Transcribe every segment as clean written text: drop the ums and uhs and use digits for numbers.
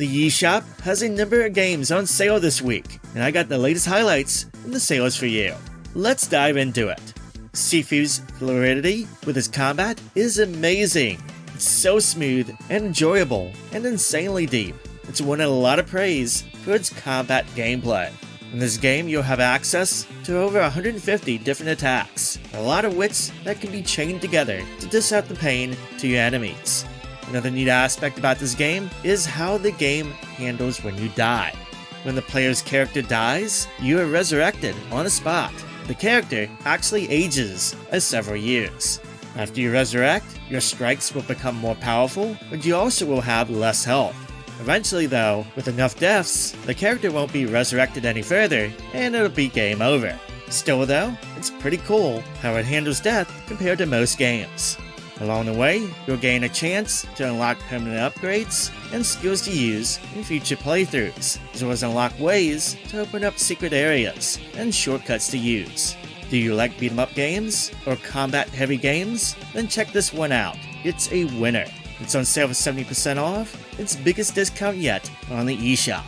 The eShop has a number of games on sale this week, and I got the latest highlights from the sales for you. Let's dive into it. Sifu's fluidity with his combat is amazing. It's so smooth and enjoyable and insanely deep. It's won a lot of praise for its combat gameplay. In this game, you'll have access to over 150 different attacks, a lot of which that can be chained together to dish out the pain to your enemies. Another neat aspect about this game is how the game handles when you die. When the player's character dies, you are resurrected on the spot. The character actually ages as several years. After you resurrect, your strikes will become more powerful, but you also will have less health. Eventually though, with enough deaths, the character won't be resurrected any further, and it'll be game over. Still though, it's pretty cool how it handles death compared to most games. Along the way, you'll gain a chance to unlock permanent upgrades and skills to use in future playthroughs, as well as unlock ways to open up secret areas and shortcuts to use. Do you like beat 'em up games or combat heavy games? Then check this one out. It's a winner. It's on sale for 70% off, its biggest discount yet on the eShop.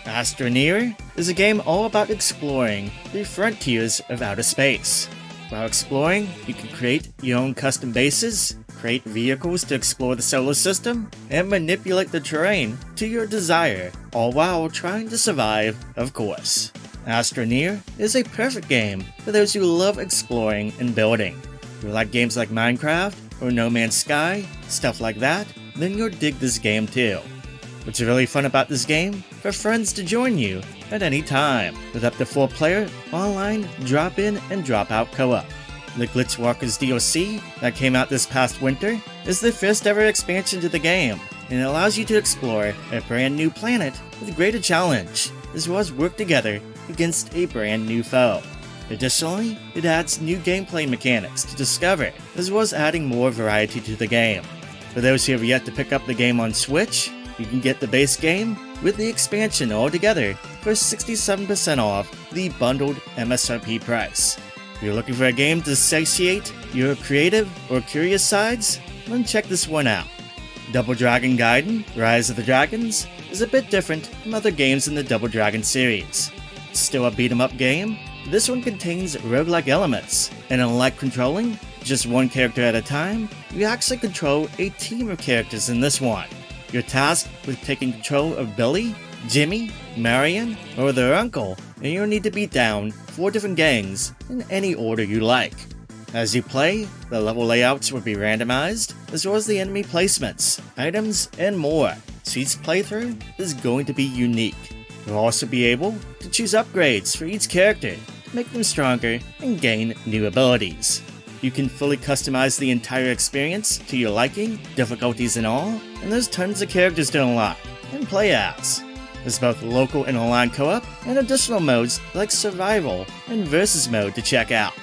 ASTRONEER is a game all about exploring the frontiers of outer space. While exploring, you can create your own custom bases, create vehicles to explore the solar system, and manipulate the terrain to your desire, all while trying to survive, of course. ASTRONEER is a perfect game for those who love exploring and building. If you like games like Minecraft or No Man's Sky, stuff like that, then you'll dig this game too. What's really fun about this game? For friends to join you at any time, with up to 4-player online drop-in and drop-out co-op. The Glitchwalkers DLC that came out this past winter is the first ever expansion to the game, and it allows you to explore a brand new planet with greater challenge, as well as work together against a brand new foe. Additionally, it adds new gameplay mechanics to discover, as well as adding more variety to the game. For those who have yet to pick up the game on Switch, you can get the base game with the expansion all together for 67% off the bundled MSRP price. If you're looking for a game to satiate your creative or curious sides, then check this one out. Double Dragon Gaiden: Rise of the Dragons is a bit different from other games in the Double Dragon series. It's still a beat-em-up game. This one contains roguelike elements, and unlike controlling just one character at a time, you actually control a team of characters in this one. You're tasked with taking control of Billy, Jimmy, Marion, or their uncle, and you'll need to beat down 4 different gangs in any order you like. As you play, the level layouts will be randomized, as well as the enemy placements, items, and more, so each playthrough is going to be unique. You'll also be able to choose upgrades for each character to make them stronger and gain new abilities. You can fully customize the entire experience to your liking, difficulties and all, and there's tons of characters to unlock and play as. There's both local and online co-op, and additional modes like survival and versus mode to check out.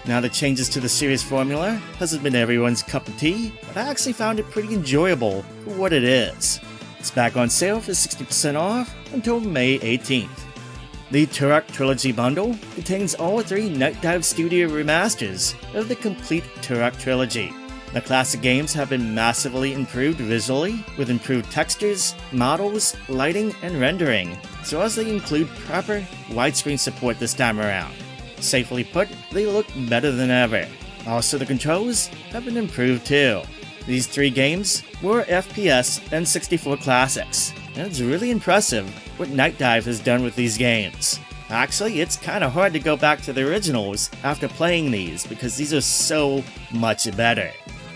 Now, the changes to the series formula hasn't been everyone's cup of tea, but I actually found it pretty enjoyable for what it is. It's back on sale for 60% off until May 18th. The Turok Trilogy bundle contains all 3 Night Dive Studio remasters of the complete Turok Trilogy. The classic games have been massively improved visually, with improved textures, models, lighting, and rendering, as well as they include proper widescreen support this time around. Safely put, they look better than ever. Also, the controls have been improved too. These 3 games were FPS N64 classics, and it's really impressive what Night Dive has done with these games. Actually, it's kinda hard to go back to the originals after playing these, because these are so much better.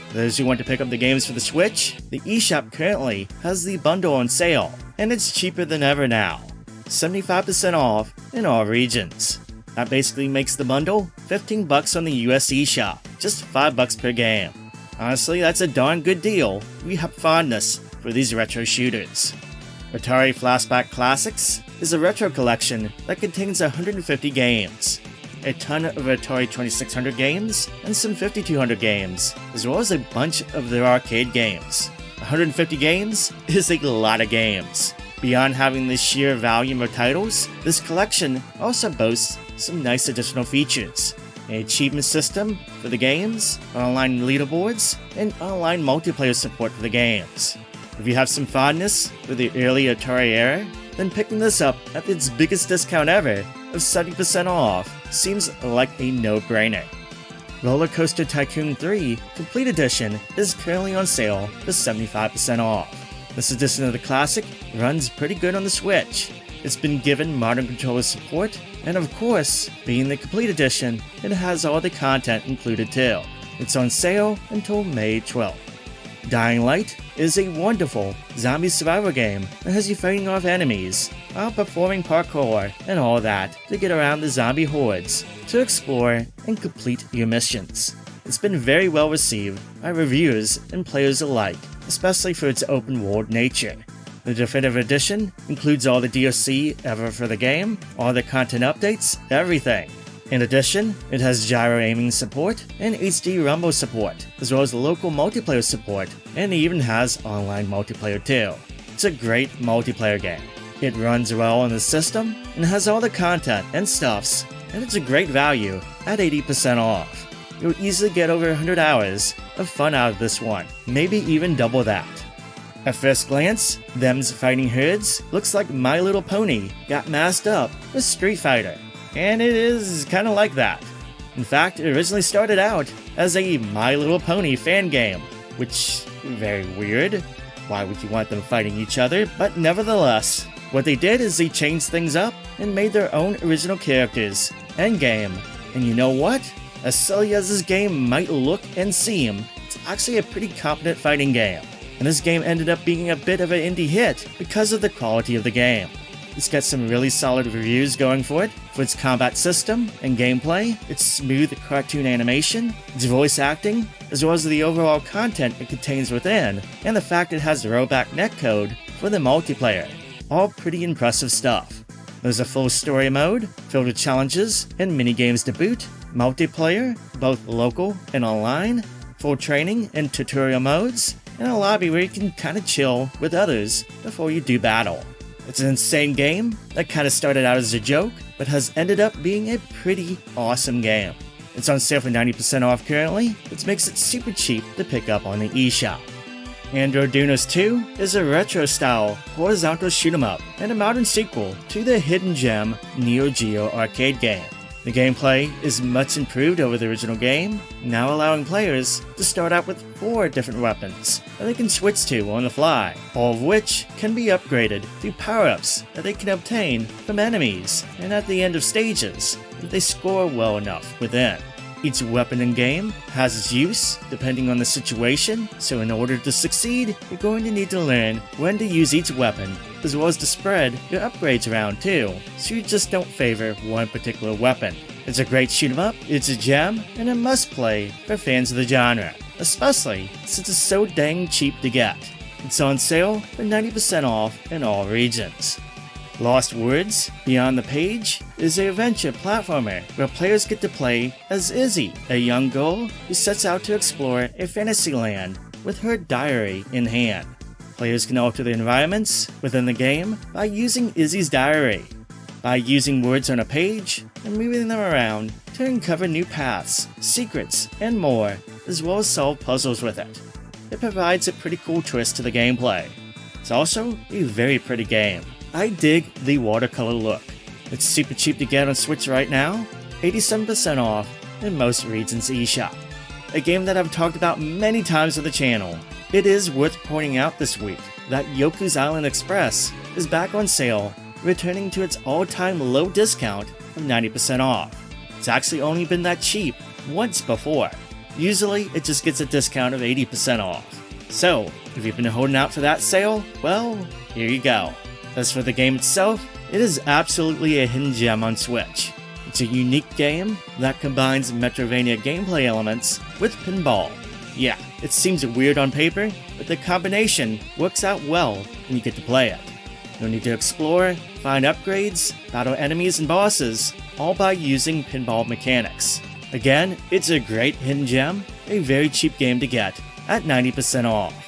For those who want to pick up the games for the Switch, the eShop currently has the bundle on sale, and it's cheaper than ever now. 75% off in all regions. That basically makes the bundle $15 on the US eShop, just $5 per game. Honestly, that's a darn good deal if you have fondness for these retro shooters. Atari Flashback Classics is a retro collection that contains 150 games, a ton of Atari 2600 games, and some 5200 games, as well as a bunch of their arcade games. 150 games is a lot of games. Beyond having the sheer volume of titles, this collection also boasts some nice additional features. An achievement system for the games, online leaderboards, and online multiplayer support for the games. If you have some fondness for the early Atari era, then picking this up at its biggest discount ever of 70% off seems like a no-brainer. RollerCoaster Tycoon 3 Complete Edition is currently on sale for 75% off. This edition of the classic runs pretty good on the Switch. It's been given modern controller support, and of course, being the Complete Edition, it has all the content included too. It's on sale until May 12th. Dying Light is a wonderful zombie survival game that has you fighting off enemies while performing parkour and all that to get around the zombie hordes, to explore and complete your missions. It's been very well received by reviewers and players alike, especially for its open world nature. The Definitive Edition includes all the DLC ever for the game, all the content updates, everything. In addition, it has gyro aiming support and HD rumble support, as well as local multiplayer support, and it even has online multiplayer too. It's a great multiplayer game. It runs well on the system, and has all the content and stuffs, and it's a great value at 80% off. You'll easily get over 100 hours of fun out of this one, maybe even double that. At first glance, them's fighting herds looks like My Little Pony got masked up with Street Fighter. And it is kinda like that. In fact, it originally started out as a My Little Pony fan game, which very weird. Why would you want them fighting each other? But nevertheless, what they did is they changed things up and made their own original characters and game. And you know what? As silly as this game might look and seem, it's actually a pretty competent fighting game. And this game ended up being a bit of an indie hit because of the quality of the game. It's got some really solid reviews going for it, for its combat system and gameplay, its smooth cartoon animation, its voice acting, as well as the overall content it contains within, and the fact it has the rollback netcode for the multiplayer. All pretty impressive stuff. There's a full story mode, filled with challenges and minigames to boot, multiplayer, both local and online, full training and tutorial modes, and a lobby where you can kinda chill with others before you do battle. It's an insane game that kinda started out as a joke, but has ended up being a pretty awesome game. It's on sale for 90% off currently, which makes it super cheap to pick up on the eShop. Andro Dunos II is a retro-style horizontal shoot-'em-up and a modern sequel to the hidden gem Neo Geo arcade game. The gameplay is much improved over the original game, now allowing players to start out with 4 different weapons that they can switch to on the fly, all of which can be upgraded through power-ups that they can obtain from enemies and at the end of stages if they score well enough within. Each weapon in game has its use depending on the situation, so in order to succeed, you're going to need to learn when to use each weapon, as well as to spread your upgrades around too, so you just don't favor one particular weapon. It's a great shoot 'em up, it's a gem, and a must play for fans of the genre, especially since it's so dang cheap to get. It's on sale for 90% off in all regions. Lost Words Beyond the Page is an adventure platformer where players get to play as Izzy, a young girl who sets out to explore a fantasy land with her diary in hand. Players can alter the environments within the game by using Izzy's diary, by using words on a page and moving them around to uncover new paths, secrets, and more, as well as solve puzzles with it. It provides a pretty cool twist to the gameplay. It's also a very pretty game. I dig the watercolor look. It's super cheap to get on Switch right now, 87% off in most regions eShop. A game that I've talked about many times on the channel. It is worth pointing out this week that Yoku's Island Express is back on sale, returning to its all-time low discount of 90% off. It's actually only been that cheap once before. Usually it just gets a discount of 80% off. So, if you've been holding out for that sale, well, here you go. As for the game itself, it is absolutely a hidden gem on Switch. It's a unique game that combines Metroidvania gameplay elements with pinball. Yeah, it seems weird on paper, but the combination works out well when you get to play it. You'll need to explore, find upgrades, battle enemies and bosses, all by using pinball mechanics. Again, it's a great hidden gem, a very cheap game to get at 90% off.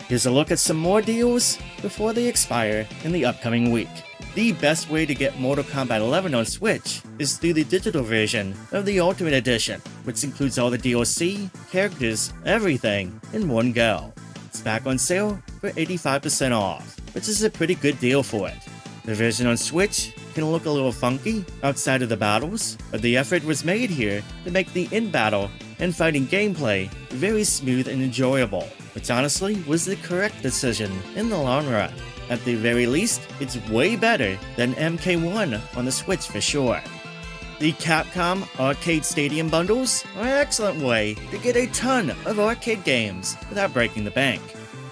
Here's a look at some more deals before they expire in the upcoming week. The best way to get Mortal Kombat 11 on Switch is through the digital version of the Ultimate Edition, which includes all the DLC, characters, everything in one go. It's back on sale for 85% off, which is a pretty good deal for it. The version on Switch can look a little funky outside of the battles, but the effort was made here to make the in-battle and fighting gameplay very smooth and enjoyable, which honestly was the correct decision in the long run. At the very least, it's way better than MK1 on the Switch for sure. The Capcom Arcade Stadium bundles are an excellent way to get a ton of arcade games without breaking the bank.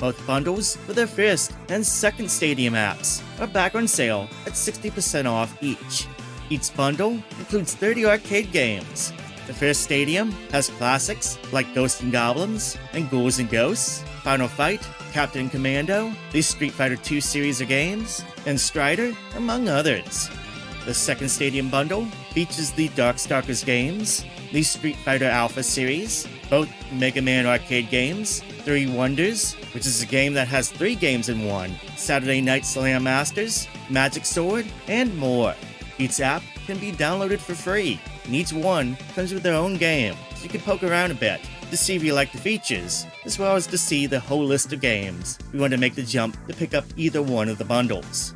Both bundles with their first and second Stadium apps are back on sale at 60% off each. Each bundle includes 30 arcade games. The first Stadium has classics like Ghosts and Goblins and Ghouls and Ghosts, Final Fight, Captain Commando, the Street Fighter II series of games, and Strider, among others. The second Stadium bundle features the Darkstalkers games, the Street Fighter Alpha series, both Mega Man arcade games, 3 Wonders, which is a game that has 3 games in one, Saturday Night Slam Masters, Magic Sword, and more. Each app can be downloaded for free, and each one comes with their own game, so you can poke around a bit to see if you like the features, as well as to see the whole list of games if you want to make the jump to pick up either one of the bundles.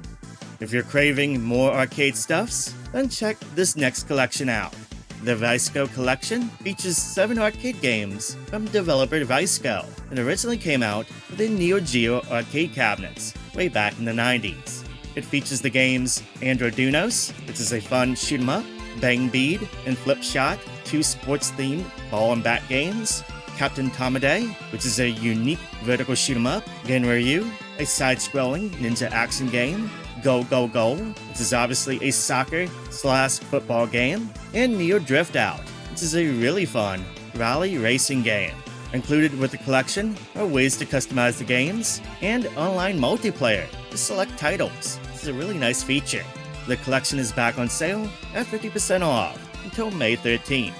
If you're craving more arcade stuffs, then check this next collection out. The VISCO Collection features 7 arcade games from developer VISCO and originally came out with the Neo Geo arcade cabinets way back in the 90s. It features the games Andro Dunos, which is a fun shoot-'em-up, Bang Bead and Flip Shot, 2 sports-themed ball and bat games, Captain Tamade, which is a unique vertical shoot-'em-up, Genryu, a side-scrolling ninja action game, Go Go Go, which is obviously a soccer/football game, and Neo Drift Out, which is a really fun rally racing game. Included with the collection are ways to customize the games and online multiplayer to select titles. This is a really nice feature. The collection is back on sale at 50% off until May 13th.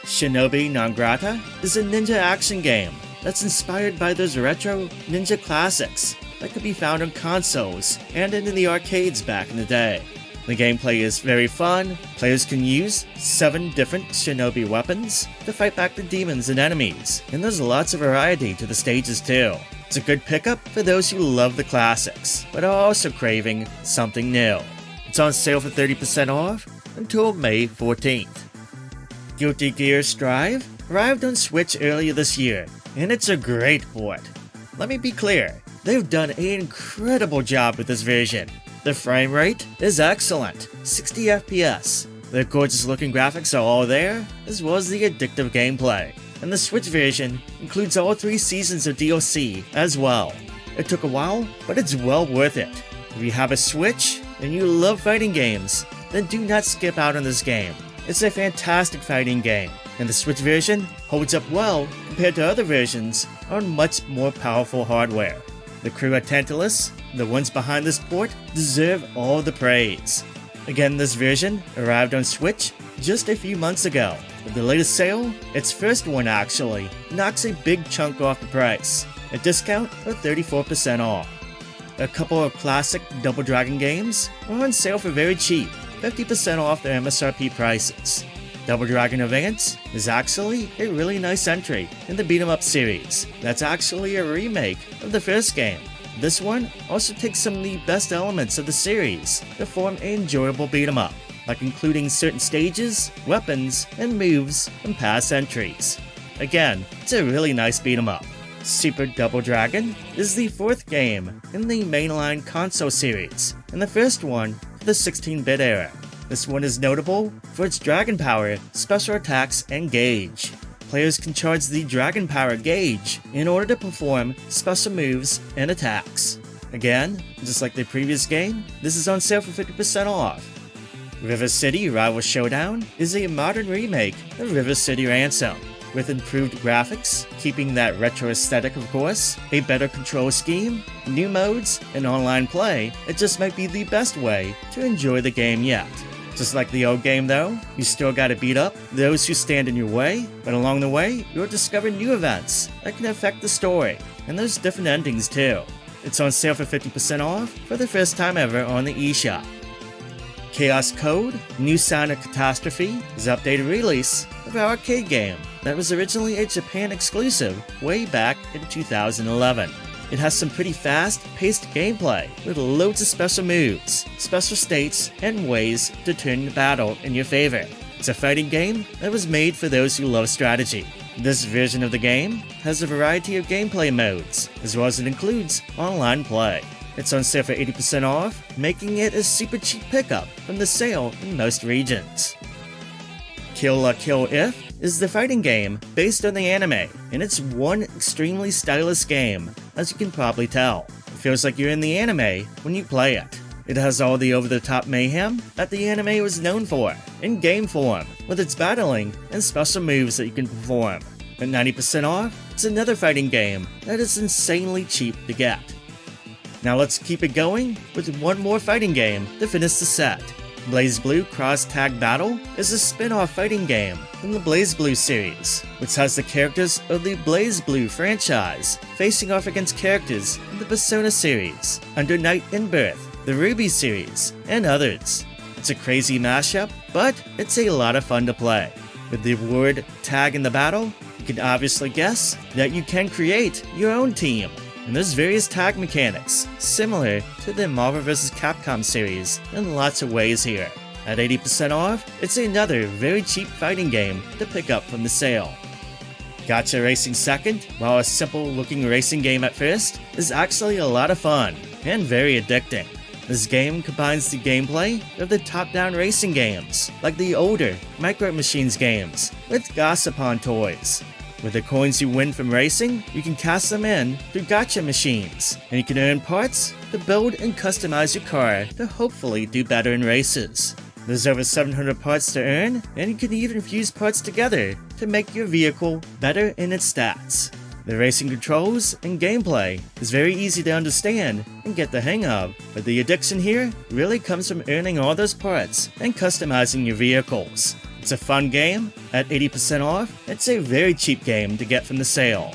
Shinobi Non Grata is a ninja action game that's inspired by those retro ninja classics that could be found on consoles and in the arcades back in the day. The gameplay is very fun. Players can use 7 different shinobi weapons to fight back the demons and enemies, and there's lots of variety to the stages too. It's a good pickup for those who love the classics, but are also craving something new. It's on sale for 30% off until May 14th. Guilty Gear Strive arrived on Switch earlier this year, and it's a great port. Let me be clear, they've done an incredible job with this version. The frame rate is excellent, 60 FPS. The gorgeous looking graphics are all there, as well as the addictive gameplay. And the Switch version includes all 3 seasons of DLC as well. It took a while, but it's well worth it. If you have a Switch and you love fighting games, then do not skip out on this game. It's a fantastic fighting game, and the Switch version holds up well compared to other versions on much more powerful hardware. The crew at Tantalus, the ones behind this port, deserve all the praise. Again, this version arrived on Switch just a few months ago. With the latest sale, its first one actually, knocks a big chunk off the price, a discount of 34% off. A couple of classic Double Dragon games are on sale for very cheap, 50% off their MSRP prices. Double Dragon Advance is actually a really nice entry in the beat-em-up series. That's actually a remake of the first game. This one also takes some of the best elements of the series to form an enjoyable beat-em-up, like including certain stages, weapons, and moves from past entries. Again, it's a really nice beat-em-up. Super Double Dragon is the 4th game in the mainline console series, and the first one for the 16-bit era. This one is notable for its Dragon Power, special attacks, and gauge. Players can charge the Dragon Power gauge in order to perform special moves and attacks. Again, just like the previous game, this is on sale for 50% off. River City Rival Showdown is a modern remake of River City Ransom, with improved graphics, keeping that retro aesthetic of course, a better control scheme, new modes, and online play. It just might be the best way to enjoy the game yet. Just like the old game though, you still gotta beat up those who stand in your way, but along the way, you'll discover new events that can affect the story, and there's different endings too. It's on sale for 50% off for the first time ever on the eShop. Chaos Code, New Sound of Catastrophe is an updated release of our arcade game, that was originally a Japan exclusive way back in 2011. It has some pretty fast-paced gameplay with loads of special moves, special states, and ways to turn the battle in your favor. It's a fighting game that was made for those who love strategy. This version of the game has a variety of gameplay modes, as well as it includes online play. It's on sale for 80% off, making it a super cheap pickup from the sale in most regions. Kill La Kill If is the fighting game based on the anime, and it's one extremely stylish game, as you can probably tell. It feels like you're in the anime when you play it. It has all the over-the-top mayhem that the anime was known for, in game form, with its battling and special moves that you can perform. At 90% off, it's another fighting game that is insanely cheap to get. Now let's keep it going with one more fighting game to finish the set. BLAZBLUE Cross Tag Battle is a spin-off fighting game from the BLAZBLUE series, which has the characters of the BLAZBLUE franchise facing off against characters in the Persona series, Under Night in Birth, the Ruby series, and others. It's a crazy mashup, but it's a lot of fun to play. With the word tag in the battle, you can obviously guess that you can create your own team. And there's various tag mechanics, similar to the Marvel vs. Capcom series in lots of ways here. At 80% off, it's another very cheap fighting game to pick up from the sale. Gotcha Racing Second, while a simple looking racing game at first, is actually a lot of fun and very addicting. This game combines the gameplay of the top-down racing games, like the older Micro Machines games, with Gossipon toys. With the coins you win from racing, you can cast them in through gacha machines, and you can earn parts to build and customize your car to hopefully do better in races. There's over 700 parts to earn, and you can even fuse parts together to make your vehicle better in its stats. The racing controls and gameplay is very easy to understand and get the hang of, but the addiction here really comes from earning all those parts and customizing your vehicles. It's a fun game. At 80% off, it's a very cheap game to get from the sale.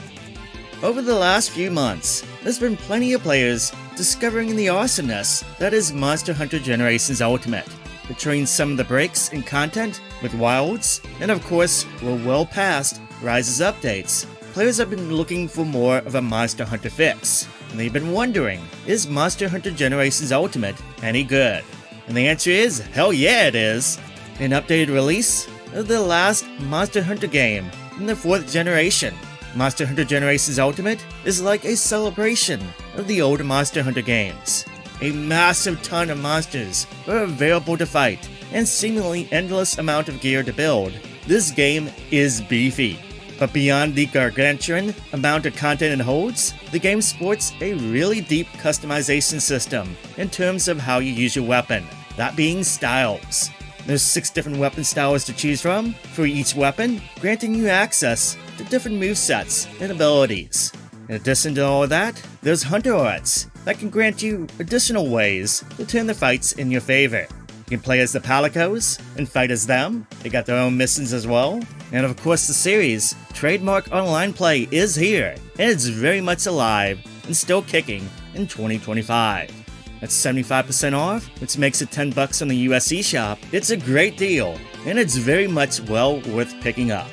Over the last few months, there's been plenty of players discovering the awesomeness that is Monster Hunter Generations Ultimate. Between some of the breaks in content with Wilds, and of course, we're well past Rise's updates, players have been looking for more of a Monster Hunter fix. And they've been wondering, is Monster Hunter Generations Ultimate any good? And the answer is, hell yeah it is! An updated release of the last Monster Hunter game in the 4th generation. Monster Hunter Generations Ultimate is like a celebration of the older Monster Hunter games. A massive ton of monsters are available to fight, and seemingly endless amount of gear to build. This game is beefy. But beyond the gargantuan amount of content it holds, the game sports a really deep customization system in terms of how you use your weapon, that being styles. There's 6 different weapon styles to choose from for each weapon, granting you access to different movesets and abilities. In addition to all of that, there's Hunter Arts that can grant you additional ways to turn the fights in your favor. You can play as the Palicos and fight as them. They got their own missions as well. And of course the series, trademark online play is here, and it's very much alive and still kicking in 2025. That's 75% off, which makes it $10 on the US eShop. It's a great deal, and it's very much well worth picking up.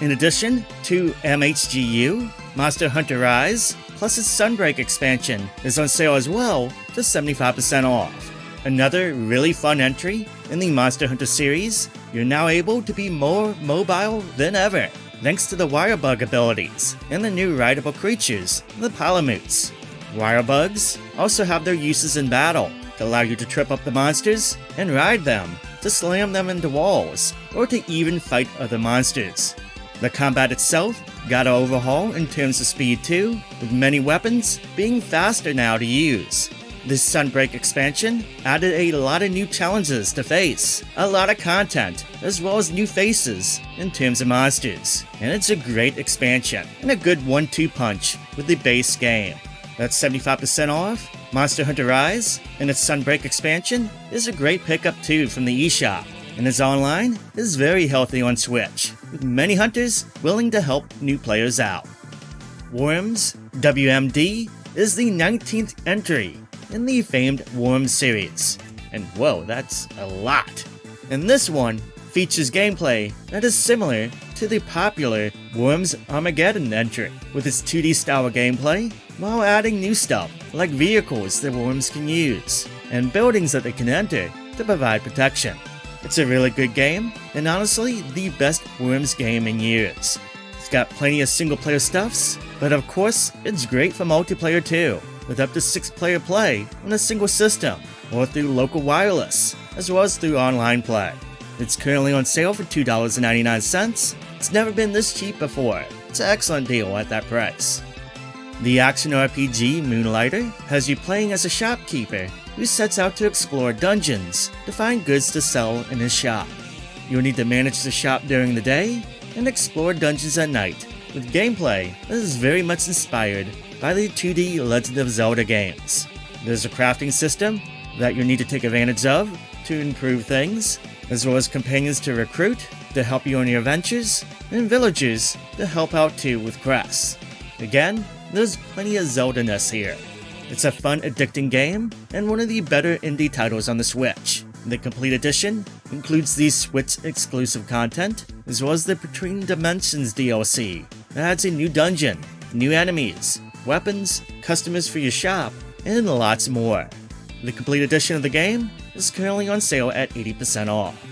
In addition to MHGU, Monster Hunter Rise, plus its Sunbreak expansion, is on sale as well for 75% off. Another really fun entry in the Monster Hunter series, you're now able to be more mobile than ever, thanks to the Wirebug abilities and the new rideable creatures, the Palamutes. Wirebugs also have their uses in battle to allow you to trip up the monsters and ride them, to slam them into walls, or to even fight other monsters. The combat itself got an overhaul in terms of speed too, with many weapons being faster now to use. This Sunbreak expansion added a lot of new challenges to face, a lot of content, as well as new faces in terms of monsters. And it's a great expansion, and a good 1-2 punch with the base game. That's 75% off. Monster Hunter Rise and its Sunbreak expansion is a great pickup too from the eShop, and its online is very healthy on Switch, with many hunters willing to help new players out. Worms W.M.D. is the 19th entry in the famed Worms series, and whoa, that's a lot. And this one features gameplay that is similar to the popular Worms Armageddon entry with its 2D style gameplay, while adding new stuff like vehicles that Worms can use, and buildings that they can enter to provide protection. It's a really good game, and honestly, the best Worms game in years. It's got plenty of single player stuffs, but of course, it's great for multiplayer too, with up to 6-player play on a single system, or through local wireless, as well as through online play. It's currently on sale for $2.99. It's never been this cheap before. It's an excellent deal at that price. The action RPG Moonlighter has you playing as a shopkeeper who sets out to explore dungeons to find goods to sell in his shop. You'll need to manage the shop during the day and explore dungeons at night, with gameplay that is very much inspired by the 2D Legend of Zelda games. There's a crafting system that you'll need to take advantage of to improve things, as well as companions to recruit to help you on your adventures, and villagers to help out too with quests. Again, there's plenty of Zelda-ness here. It's a fun, addicting game, and one of the better indie titles on the Switch. The Complete Edition includes the Switch-exclusive content, as well as the Between Dimensions DLC that adds a new dungeon, new enemies, weapons, customers for your shop, and lots more. The Complete Edition of the game is currently on sale at 80% off.